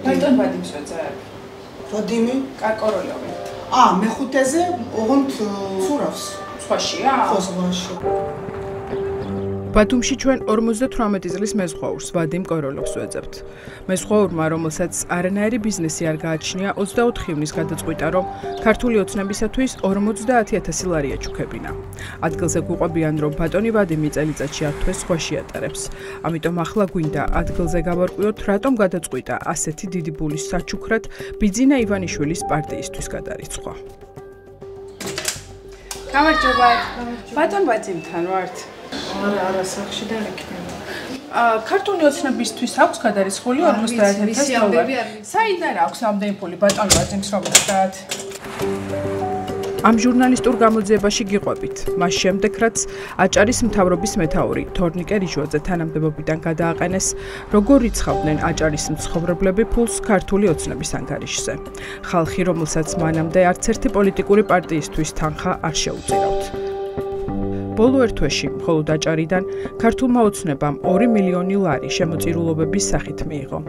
ბატონ ვადიმს ვეძებ. ვადიმი? კარკოროლიოვი. მეხუთეზე ოღონდ ცურავს. სხვაშია? ხო, სხვაში. ბათუმში ჩვენ 58 წლის მეზღვაურს ვადიმ კოროლოვს ვეძებთ. მეზღვაურმა, რომელსაც არანაირი ბიზნესი არ გააჩნია, 24 ივნის გადაწყვიტა, რომ ქართული ოცნებისათვის 50,000 ლარი ეჩუქებინა. ადგილზე გვიყვებიან, რომ ბატონი ვადიმი წელიწადში 10 თვეს სხვაში ატარებს. ამიტომ ახლა გვინდა ადგილზე გავარკვიოთ, რატომ გადაწყვიტა ასეთი დიდი ბულის საჩუქრად ბიძინა ივანიშვილის პარტიისთვის გადარიცხვა. გამარჯობა. ბატონ ვადიმთან ვართ. არა, სახში და იქნება. ქართული ოცნებისთვის აქვს გადარიცხული 50,000 ლარი. საიდან აქვს ამდენი ფული ბატონ ვადიმს რომ გასდათ? ამ ჟურნალისტურ გამოძიებაში გიყვებით. მას შემდეგ, რაც აჭარის მთავრობის მეთაური თორნიკე რიჟვაძე თანამდებობიდან გადააყენეს, როგორ რიცხავდნენ აჭარის მცხოვრებლები ფულს ქართული ოცნების ანგარიშზე. ხალხი, რომელსაც მანამდე არც ერთი პოლიტიკური პარტიისთვის თანხა არ შეუწირავთ. ბოლო ერთ თვეში, მხოლოდ აჭარიდან ქართულმა ოცნებამ 2 მილიონი ლარი შემოწირულობების სახით მიიღო.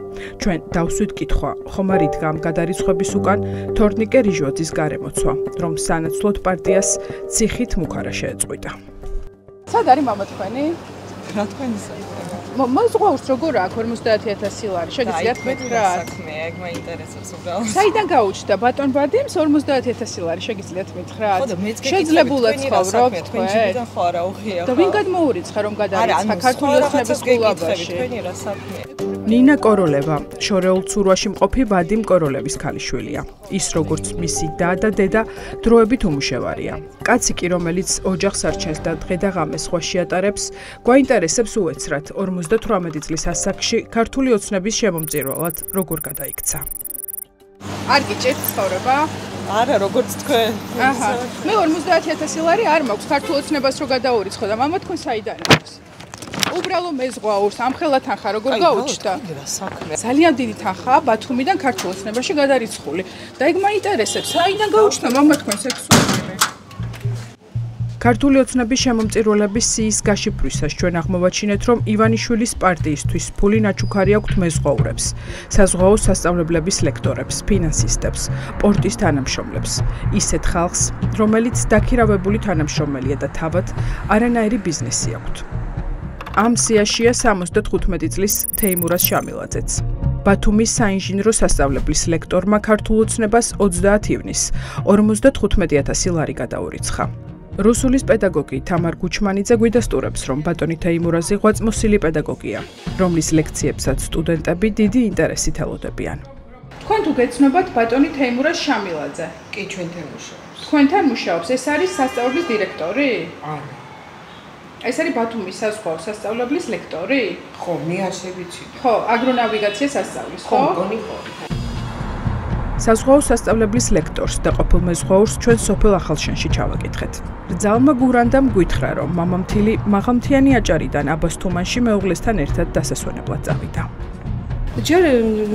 ჩვენ დავსვით კითხვა, ხომ არ იდგა ამ გადარიცხვების უკან თორნიკე რიჟვაძის გარემოცვა, რომ სანაცვლოდ პარტიას ციხით მუქარა შეეწყვიტა. სად არის მამა თქვენი? რა თქვენი საქმე? მოზღვაურს როგორ აქვს 50,000 ლარი? შეგიძლიათ მეთქრა? საქმეა, ეგ მაინტერესებს უბრალოდ. საიდან გაუჩნდა ბატონ ვადიმს 50,000 ლარი? შეგიძლიათ მეთქრა? შეძლებულად ცხოვრობთ თქვენ? ხო, არა, უღია. და ვინ გადმოურიცხა რომ გადარიცხა ქართული ოცნების ყურებაში? თქვენი რა საქმეა? ნინა კოროლევა, შორეულ ცურვაში მყოფი ვადიმ კოროლევის ქალიშვილია. ის როგორც მისი და დედა დროებით უმუშევარია. კაცი კი, რომელიც ოჯახს არჩენს და დღე და ღამე სხვაში ატარებს, გვაინტერესებს უეცრად 58 წლის ასაკში ქართული ოცნების შემომწირვალად როგორ გადაიქცა. არ გიჭირთ ცხოვრება? არა, როგორც თქვენ. აჰა. მე 50,000 ლარი არ მაქვს ქართულ ოცნებას რო გადაურიცხო და მამა თქვენ საიდან აქვს? უბრალო მეზღვაურს ამხელა თანხა როგორ გაუჩნდა? ძალიან დიდი თანხაა ბათუმიდან ქართულ ოცნებაში გადარიცხული. და ეგ მაინტერესებს, საიდან გაუჩნდა მამა თქვენ სექსუალური? ქართული ოცნების შემომწირულების სიის გაშიფრვისას ჩვენ აღმოვაჩინეთ, რომ ივანიშვილის პარტიისთვის ფული ნაჩუქარი აქვთ მეზღვაურებს, საზღვაო სასწავლებლების ლექტორებს, ფინანსისტებს, პორტის თანამშრომლებს, ისეთ ხალხს, რომელიც დაქირავებული თანამშრომელია და თავად არანაირი ბიზნესი აქვთ. ამ სიაშია 75 წლის თეიმურაზ შამილაძეც. ბათუმის საინჟინრო სასწავლებლის ლექტორმა ქართულ ოცნებას 30 ივნის 55,000 ლარი გადაურიცხა. რუსულის პედაგოგი თამარ გუჩმანიძე გვიდასტურებს, რომ ბატონი თეიმურაზი ღვაწმოსილი პედაგოგია, რომლის ლექციებსაც სტუდენტები დიდი ინტერესით ელოდებიან. თქვენ თუ გეცნობათ ბატონი თეიმურაზ შამილაძე? კი, ჩვენთან მუშაობს. თქვენთან მუშაობს? ეს არის სასწავლებლის დირექტორი? არა. ეს არის ბათუმის საზღვაო სასწავლებლის ლექტორი? ხო, მე ასე ვიცი. ხო, აგრონავიგაციას ასწავლის, ხო? მგონი ხო. საზღვაო სასწავლებლის ლექტორს და ყოფილ მეზღვაურს ჩვენ სოფელ ახალშენში ჩავაკითხეთ. რძალმა გურანდამ გვითხრა, რომ მამამთილი მაღალმთიანი აჭარიდან აბას თუმანში მეუღლესთან ერთად დასასვენებლად წავიდა. ჯერ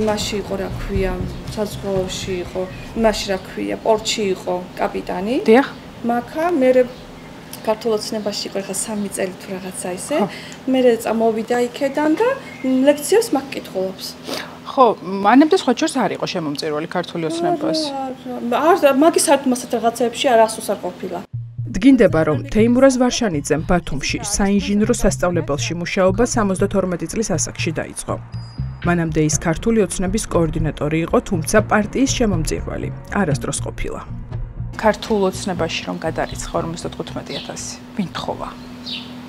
მასში იყო რა ქვია, საზღვაოში იყო, მასში რა ქვია, პორტში იყო კაპიტანი. დიახ. მაქა მე ქართულ ოცნებაში იყო ხა 3 წელი თუ რაღაცა ისე. მე წამოვიდა იქედან და ლექციებს მაგ კითხულობს. ხო, მანამდე სხვა შორს არ იყო შემომწირვალი ქართული ოცნებას. არა, მაგის საერთოდ რაღაცეებში არასდროს არ ყოფილა. დგინდება, რომ თეიმურაზ ვარშანიძემ ბათუმში საინჟინრო სასწავლებელში მუშაობა 72 წლის ასაკში დაიწყო. მანამდე ის ქართული ოცნების კოორდინატორი იყო, თუმცა პარტიის შემომწირვალი არასდროს ყოფილა. ქართულ ოცნებაში რომ გადარიცხა 55,000. ვინ თხოვა?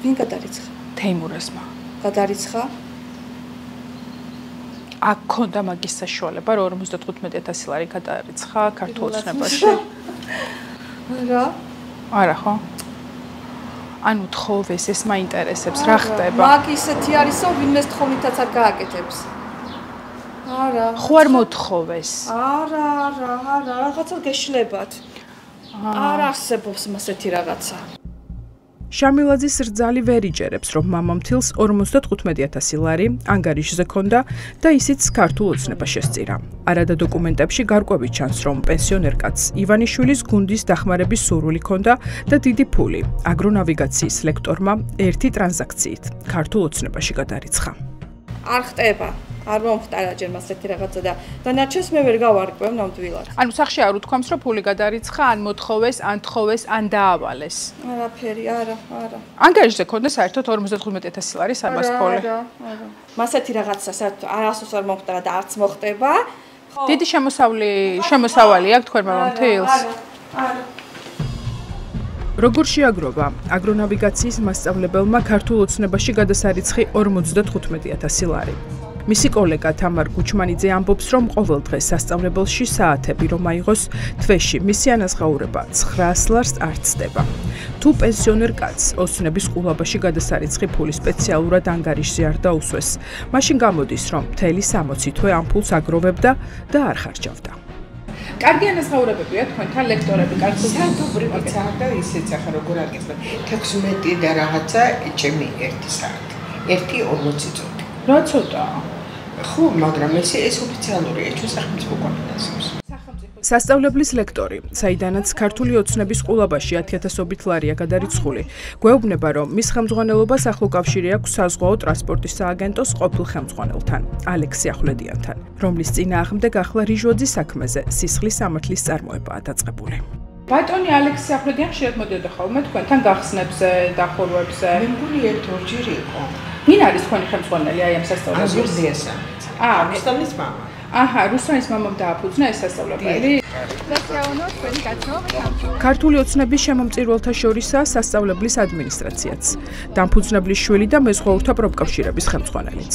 ვინ გადარიცხა? თეიმურაზმა. გადარიცხა? აქ ქონდა მაგის საშუალება, რომ 55,000 ლარი გადარიცხა ქართულ ოცნებაში. რა? არა ხო? ანუ თხოვეს, ეს მაინტერესებს, რა ხდება? მაგ ისეთი არისო, ვინმეს თხოვნითაც არ გააკეთებს. არა. ხო არ მოთხოვეს? არა, რაღაცა გეშლებათ. არ არსებობს მასეთი რაღაცა. შამილაძის რძალი ვერ იჯერებს, რომ მამამთილს 55,000 ლარი ანგარიშზე ქონდა და ისიც ქართულ ოცნებას შესწირა. არადა დოკუმენტებში გარკვევით ჩანს, რომ პენსიონერ კაცს ივანიშვილის გუნდის დახმარების სურვილი ქონდა და დიდი ფული აგრონავიგაციის ლექტორმა ერთი ტრანზაქციით ქართულ ოცნებაში გადარიცხა. არ ხტება. არ მომხდარა ჯერ მას ერთი რაღაცა და დანარჩენს მე ვერ გავარკვევ ნამდვილად. ანუ სახში არ უთქვამს, რომ ფული გადარიცხა, ან მოთხოვეს, ან თხოვეს, ან დაავალეს. არაფერი, არა. ანგარიშზე ქონდა საერთოდ 55,000 ლარი სამას ფული. არა. მას ერთი რაღაცა საერთოდ არასდროს არ მომხდარა და არც მოხდება. ხო. დიდი შემოსავალი აქვს თქვენ მომთილს? არა. როგორ შეაგროვა აგრონავიგაციის მასწავლებელმა ქართულ ოცნებაში გადასარიცხი 55,000 ლარი. მისი კოლეგა თამარ გუჩმანიძე ამბობს, რომ ყოველ დღეს სასწავლებელში საათები რომ აიღოს, თვეში მისი ანაზღაურება 900 ლარს არ ცდება. თუ პენსიონერ კაცს ოცნების ყულაბაში გადასარიცხი ფული სპეციალურად ანგარიშზე არ დაუსვეს, მაშინ გამოდის, რომ მთელი 60 თვე ამ ფულს აგროვებდა და არ ხარჯავდა. კარგი ანაზღაურებებია თქვენთან ლექტორები, კარგი საერთოდ და ისეც ახლა როგორ აკეთებ 16 და რაღაცა ჩემი 1 საათი 1:40 წუთი რა ცოტა ხო მაგრამ ეს ოფიციალურია ჩვენ სახელმწიფო კომიტეტს სასწავლებლის ლექტორი, საიდანაც ქართული ოცნების ყულაბაში 10,000-ობით ლარია გადარიცხული, გვეუბნება, რომ მის ხელმძღვანელობას ახლო კავშირი აქვს საზღვაო ტრანსპორტის სააგენტოს ყოფილ ხელმძღვანელთან, ალექსი ახვლედიანთან, რომლის წინააღმდეგ ახლა რიჟვაძის საქმეზე სისხლის სამართლის წარმოებაა დაწყებული. ბატონი ალექსი ახვლედიანი ხშირად მოდიოდა ხოლმე თქვენთან გახსნებზე, დახურვებზე. მე მგონი ერთ-ორჯერ იყო. ვინ არის თქვენი ხელმძღვანელი აი ამ სასწავლებელში? რუსტამის მამა. აჰა, რუსტამის მამამ დააფუძნა ეს სასწავლებელი? ქართული ოცნების შემომწირულთა შორისაა სასწავლებლის ადმინისტრაციაც, დამფუძნებლის შვილი და მეზღვაურთა პროფკავშირების ხელმძღვანელიც.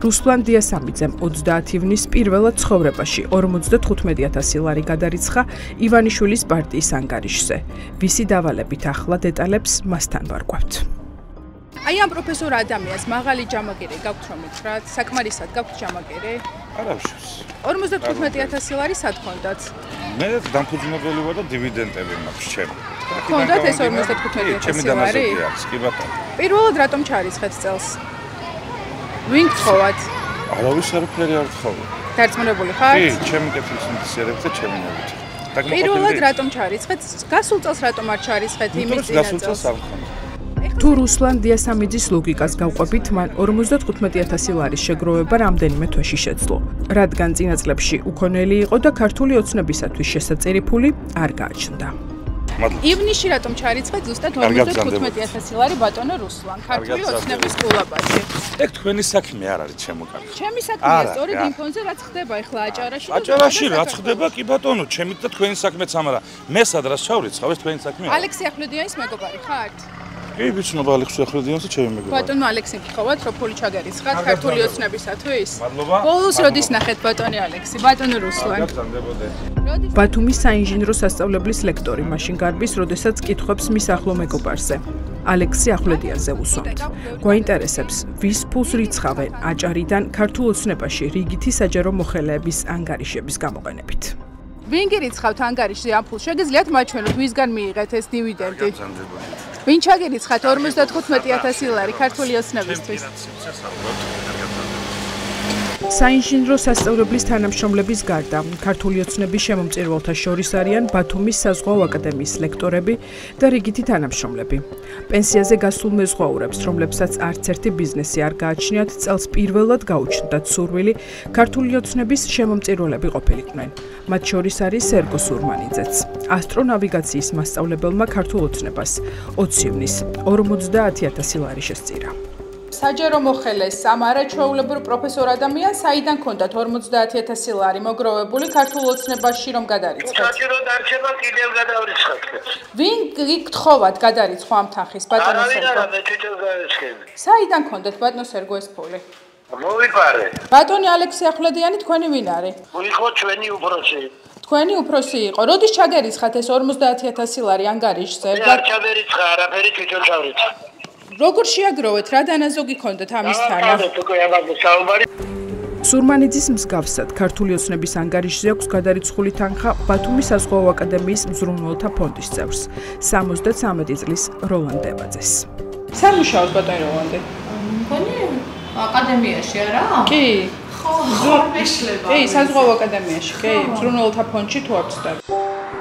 რუსლან დიასამიძემ 30 ივნის პირველად ცხოვრებაში 55,000 ლარი გადარიცხა ივანიშვილის პარტიის ანგარიშზე. ვისი დავალებით ახლა დეტალებს მასთან ვარკვევთ. აი ამ პროფესორ ადამიანს მაღალი ჯამაგირი გაქვთ რომ ითხრათ, საკმარისად გაქვთ ჯამაგირი? არავის. 55,000 ლარი სად ქონდათ? მე დამფუძნებელი ვარ და დივიდენდები მაქვს ჩემი. ქონდათ ეს 55,000 ლარი? კი ბატონო. პირველად რატომ ჩარიცხეთ წელს? ვინ გთხოვათ? არავის არაფერი არ გთხოვე. დარწმუნებული ხართ? კი, ჩემი კეთილს მისიერებ და ჩემი ნებით. პირველად რატომ ჩარიცხეთ? გასულ წელს რატომ არ ჩარიცხეთ იმის წინა გასულ წელს არ მქონდა. თუ რუსლან დიასამიძის ლოგიკას გავყვებით, მან 55,000 ლარის შეგროვება რამდენიმე თვეში შეძლო, რადგან წინა წლებში უქონელი იყო და ქართული ოცნებისათვის შესაწირი ფული არ გააჩნდა. ივნისში რატომ ჩარიცხეთ ზუსტად 55,000 ლარი ბატონო რუსლან, ქართული ოცნების ყულაბაში? ეგ თქვენი საქმე არ არის ჩემოკარგე. ჩემი საქმეა, სწორედ იმ ფონზე რაც ხდება ახლა აჭარაში. აჭარაში რაც ხდება, კი ბატონო, ჩემი და თქვენი საქმეც ამარა. მე სადღაც ჩავრიცხავ, ეს თქვენი საქმეა. ალექსი ახვლედიანის მეგობარი ხართ? კი, ვიცნობ ალექსი ახვლედიანს და ჩემი მეგობარი. ბატონო ალექსი გთხოვათ, რომ ფული ჩაგერიცხათ ქართული ოცნებისათვის? მადლობა. ბოლოს როდის ნახეთ ბატონი ალექსი, ბატონო რუსლან? ბათუმის საინჟინრო სასწავლებლის ლექტორი მაშინ გარბის, როდესაც კითხვებს მის ახლო მეგობარზე, ალექსი ახვლედიანზე უსვამთ. გვაინტერესებს, ვის ფულს რიცხავენ აჭარიდან ქართულ ოცნებაში რიგითი საჯარო მოხელეების ანგარიშების გამოყენებით. ვინ გირიცხავთ ანგარიშზე ამ ფულს? შეგიძლიათ მაჩვენოთ, ვისგან მიიღეთ ეს დივიდენდი? ვინ ჩაგერიცხათ 55,000 ლარი ქართული ოცნებისთვის? საინჟინრო სასწავლებლის თანამშრომლების გარდა, ქართული ოცნების შემომწირულთა შორის არიან ბათუმის საზღვაო აკადემიის ლექტორები და რიგითი თანამშრომლები. პენსიაზე გასულ მეზღვაურებს, რომლებსაც არც ერთი ბიზნესი არ გააჩნიათ, წელს პირველად გაუჩნდათ სურვილი ქართული ოცნების შემომწირულები ყოფილიყვნენ. მათ შორის არის სერგო სურმანიძეც. ასტრონავიგაციის მასწავლებელმა ქართულ ოცნებას 20 ივნის 50,000 ლარი შესწირა. საჯარო მოხელეს ამ არაჩვეულებრივ პროფესორ ადამიანს საიდან ქონდათ 50,000 ლარი მოგროვებული ქართულ ოცნებაში რომ გადარიცხეთ? საჭირო დარჩება კიდევ გადავრიცხოთ. ვინ გთხოვათ გადარიცხო ამ თანხის ბატონო სერგო? არა, მე თვითონ გავიცხები. საიდან ქონდათ ბატონო სერგო ეს ფული? მოვიპარე. ბატონი ალექსი ახვლედიანი თქვენი ვინ არის? იყო ჩვენი უფროსი. თქვენი უფროსი იყო. როდის ჩაგერიცხათ ეს 50,000 ლარი ანგარიშზე? არ ჩავერიცხა, არაფერი თვითონ ჩავერიცხა. როგორ შეაგროვეთ, რა დანაზოგი ქონდათ ამის თანა? სურმანიძის მსგავსად, ქართული ოცნების ანგარიშზე აქვს გადარიცხული თანხა ბათუმის საზღვაო აკადემიის მზრუნველთა ფონდის წევრს, 73 წლის როლან დევაძეს. სად მუშაობს ბატონი როლანდი? მგონი აკადემიაში არა? კი. ხო, მეშლება. კი, საზღვაო აკადემიაში, კი, მზრუნველთა ფონდში თუ არ ვცდები.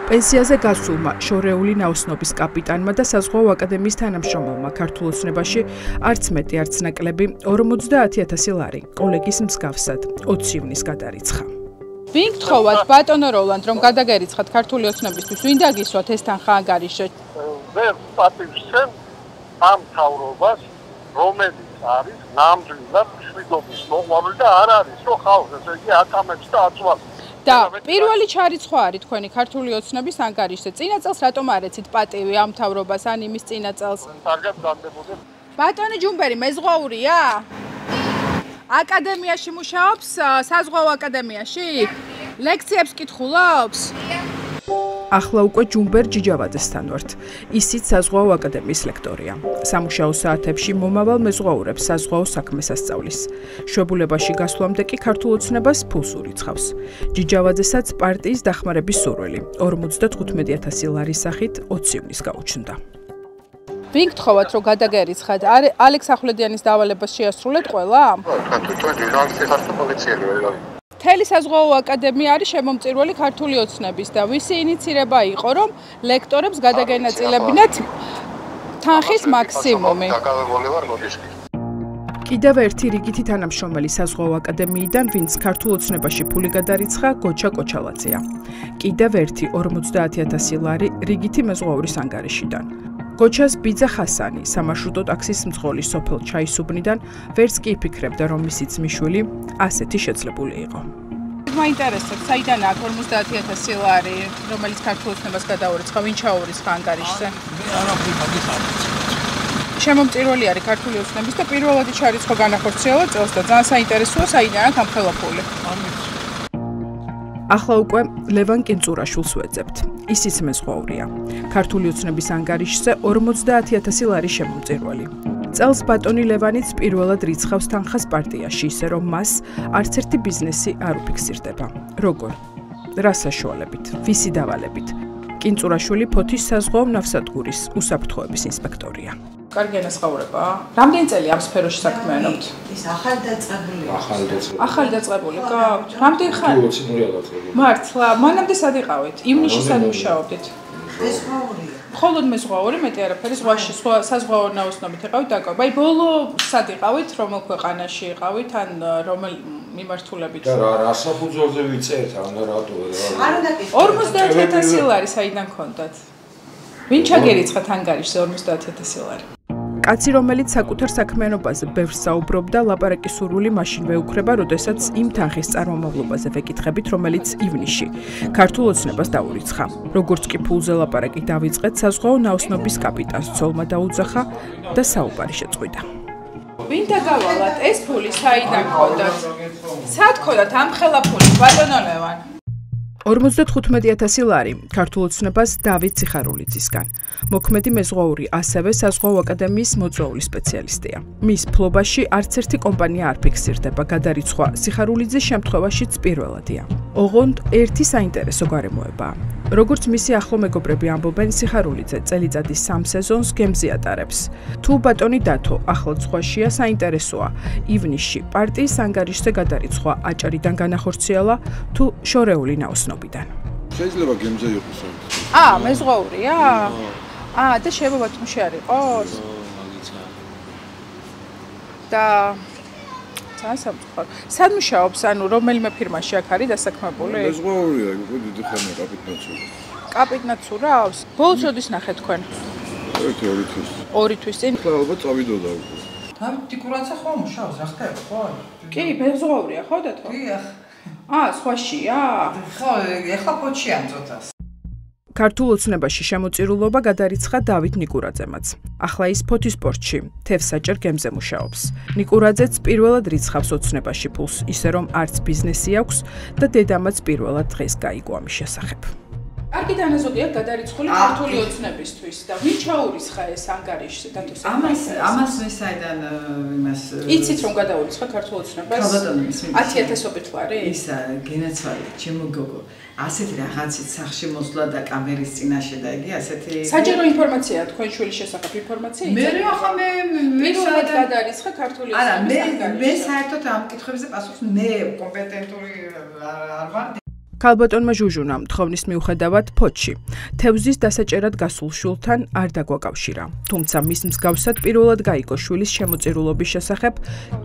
პენსიაზე გასულმა შორეული ნაოსნობის კაპიტანმა და საზღვაო აკადემიის თანამშრომელმა ქართულ ოცნებაში არც მეტი არც ნაკლები 50,000 ლარი კოლეგის მსგავსად 20 ივნის გადარიცხა. ვინ გთხოვათ ბატონო როლანდ რომ გადაგერიცხათ ქართული ოცნებისთვის ვინ დაგისვათ ეს თანხა ანგარიშზე? ვერ პატივსცემ ამ თავრობას რომელიც არის ნამდვილად მშვიდობის მოყვარული და არ არის რომ ხალხს ესე იგი აკამებს და აწვავს. და პირველი ჩარიცხვა არის თქვენი ქართული ოცნების ანგარიშზე. წინა წელს რატომ არ ეცით პატივი ამ თავრობას ან იმის წინა წელს? კარგად განდებოდა. ბატონი ჯუმბერი მეზღვაურია? აკადემიაში მუშაობს, საზღვაო აკადემიაში? ლექციებს კითხულობს? ახლა უკვე ჯუმბერ ჯიჯავაძესთან ვართ. ისიც საზღვაო აკადემიის ლექტორია. სამუშაო საათებში მომავალ მეზღვაურებს საზღვაო საქმეს ასწავლის. შვებულებაში გასვლამდე კი ქართულ ოცნებას ფულს ურიცხავს. ჯიჯავაძესაც პარტიის დახმარების სურვილი 55,000 ლარის სახით 20 ივნის გაუჩნდა. ვინ გთხოვათ რომ გადაგერიცხათ? ალექს ახვლედიანის დავალებას შეასრულეთ ყველა? მთელი საზღვაო აკადემია არის შემომწირველი ქართული ოცნების და ვისი ინიცირება იყო რომ ლექტორებს გადაგენაწილებინათ თანხის მაქსიმუმი. კიდევ ერთი რიგითი თანამშრომელი საზღვაო აკადემიიდან, ვინც ქართულ ოცნებაში ფული გადარიცხა, გოჩა კოჩალაძეა. კიდევ ერთი 50,000 ლარი რიგითი მეზღვაურის ანგარიშიდან. გოჩას ბიძა ხასანი სამარშრუტო ტაქსის მძღოლი სოფელ ჩაისუბნიდან ვერც კი იფიქრებდა რომ მისი ძმისშვილი ასეთი შეძლებული იყო. მაინტერესებს საიდანაა 50,000 ლარი რომელიც ქართულ ოცნებას გადაურიცხა, ვინ ჩაურიცხა ანგარიშზე? შემომწირველი არის ქართული ოცნების და პირველადი ჩარიცხვა განახორციელა წელს და ძალიან საინტერესოა საიდანაა ამ ხელაფული. ახლა უკვე ლევან კინწურაშვილს ვეძებთ. ისიც მეზღვაურია. ქართული ოცნების ანგარიშზე 50,000 ლარი შემომწირველი. წელს ბატონი ლევანიც პირველად რიცხავს თანხას პარტიაში, ისე რომ მას არც ერთი ბიზნესი არ უფიქსირდება. როგორ? რა საშუალებით? ვისი დავალებით? კინწურაშვილი ფოთის საზღვაო ნავსადგურის უსაფრთხოების ინსპექტორია. კარგი ანაზღაურება. რამდენი წელი ამ სფეროში საქმიანობთ? ის ახალდაწყებულია. ახალდაწყებული გაქვთ? რამდენი ხანი? მართლა, მანამდე სად იყავით? ივნისში სად მუშაობდით? მეზღვაურია. მხოლოდ მეზღვაური, მეტი არაფერი, ზღვაში, საზღვაო ნაოსნობით იყავით დაკავება. აი ბოლო სად იყავით? რომელ ქვეყანაში იყავით ან რომელ მიმართულებით? და რა საფუძველზე ვიწერთ, ან რატო არ უნდა 50,000 ლარი საიდან გქონდათ? ვინ ჩაგერიცხათ ანგარიშზე 50,000 ლარი? კაცი, რომელიც საკუთარ საქმიანობაზე ბევრს საუბრობდა, ლაპარაკის სურვილი მაშინვე უქრება, როდესაც იმ თანხის წარმომავლობაზე ვეკითხებით, რომელიც ივნისში ქართულ ოცნებას დაურიცხა. როგორც კი ფულზე ლაპარაკი დავიწყეთ, საზღვაო ნაოსნობის კაპიტანს ცოლმა დაუძახა და საუბარი შეწყვიტა. ვინ დაგავალათ ეს ფული საიდან გქონდათ? სად გქონდათ ამ ხელაფული, ბატონო ლევან? 55,000 ლარი ქართულ ოცნებას დავით ციხარულიძისგან. მოქმედი მეზღვაური ასევე საზღვაო აკადემიის მოწვეული სპეციალისტია. მის ფლობაში არც ერთი კომპანია არ ფიქსირდება, გადარიცხვა ციხარულიძის შემთხვევაშიც პირველადია. ოღონდ ერთი საინტერესო გარემოებაა. როგორც მისი ახლო მეგობრები ამბობენ, ციხარულიძე წელიწადის 3 სეზონს გემზე ატარებს. თუ ბატონი დათო ახლად ზღვაშია, საინტერესოა ივნისში პარტიის ანგარიშზე გადარიცხვა აჭარიდან განახორციელა თუ შორეული ნაოსნობიდან. შეიძლება გემზე იყოს. მეზღვაურია? და შეიძლება ბათუმში არ იყოს? და ძალიან სამწუხარო. სად მუშაობს, ანუ რომელიმე ფირმაში აქ არის დასაქმებული? მეზღვაურია, უკვე დიდი ხანია კაპიტნაცურა. კაპიტნაცურავს? ბოლოს როდის ნახეთ თქვენ? 2 თვის. 2 თვის წინ? ხა ალბათ წავიდოდა უკვე. დავით დიკურაძე ხო მუშაობს, რა ხდება, ხო? კი, მეზღვაურია ხო დათო? დიახ. სხვაშია? ხო, ეხლა ფოჩიან წოთას. ქართულ ოცნებაში შემოწირულობა გადარიცხა დავით ნიკურაძემაც. ახლა ის ფოთისპორტში, თევსაჭერ გემზე მუშაობს. ნიკურაძეც პირველად რიცხავს ოცნებაში ფულს, ისე რომ არც ბიზნესი აქვს და დედამაც პირველად დღეს გაიგო ამის შესახებ. კარგი დანაზოგია გადარიცხული ქართული ოცნებისთვის და ვინ ჩაურიცხა ეს ანგარიშზე დათოს? ამას მე საიდან იმას იცით რომ გადაურიცხა ქართულ ოცნებას? 10,000 ლარი? ისა გენაცვალე, ჩემო გოგო. ასეთ რაღაცით სახში მოსვლა და კამერის წინაშე და იგი ასეთი საჯარო ინფორმაციაა თქვენ შვილის შესახებ ინფორმაცია იცით? მე ახლა მე პირველად გადარიცხა ქართული ოცნების ანგარიშზე. მე საერთოდ ამ კითხვებზე პასუხს მე კომპეტენტური არ ვარ. ქალბატონმა ჟუჟუნამ თხოვნის მიუხედავად ფოთში თევზის დასაჭერად გასულ შვილთან არ დაგვაკავშირა. თუმცა მის მსგავსად პირველად გაიგო შვილის შემოწირულობის შესახებ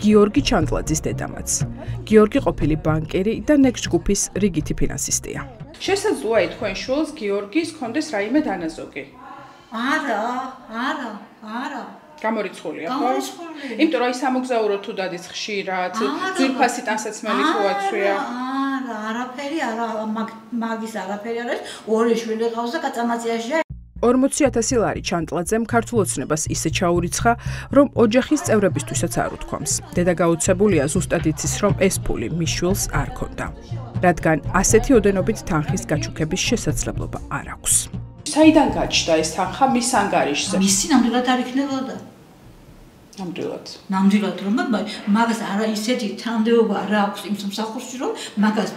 გიორგი ჩანტლაძის დედამაც. გიორგი ყოფილი ბანკერი და Next ჯგუფის რიგითი ფინანსისტია. შესაძლოა თქვენ შვილს გიორგის კონდეს რაიმე დანაზოგი? არა. გამორიცხულია, ხო? იმიტომ რომ აი სამოგზაურო თუ დადის ხშირად, ძვირფასი ტანსაცმელი თუ აცვია. არაფერი, მაგის არაფერი არის. ორი შვილი ყავს და კაცამაციაში 40,000 ლარი ჩანტლაძემ ქართულ ოცნებას ისე ჩაურიცხა, რომ ოჯახის წევრებისთვისაც არ უთქვამს. დედა გაუცებულია ზუსტად იცის, რომ ეს ფული მის შვილს არ ჰქონდა, რადგან ასეთი ოდენობით თანხის გაჩუქების შესაძლებლობა არ აქვს. საიდან გაჩნდა ეს თანხა მის ანგარიშზე? მისი ნამდვილად არ იქნებოდა. ნამდვილად რომ მაგას არა ისეთი თანამდებობა არ აქვს იმ სამსახურში რომ მაგას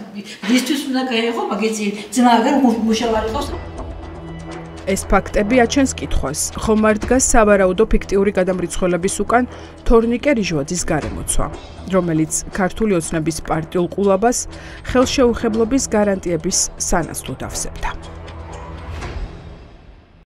რისთვის უნდა გაეღო მაგეთი ძმა აღარ მუშავარი ყავს. ეს ფაქტები აჩენს კითხვას, ხომ არ დგას სავარაუდო ფიქტიური გადამრიცხველების უკან თორნიკე რიჟვაძის გარემოცვა, რომელიც ქართული ოცნების პარტიულ ყულაბას ხელშეუხებლობის გარანტიების სანაცვლოდ ავსებდა.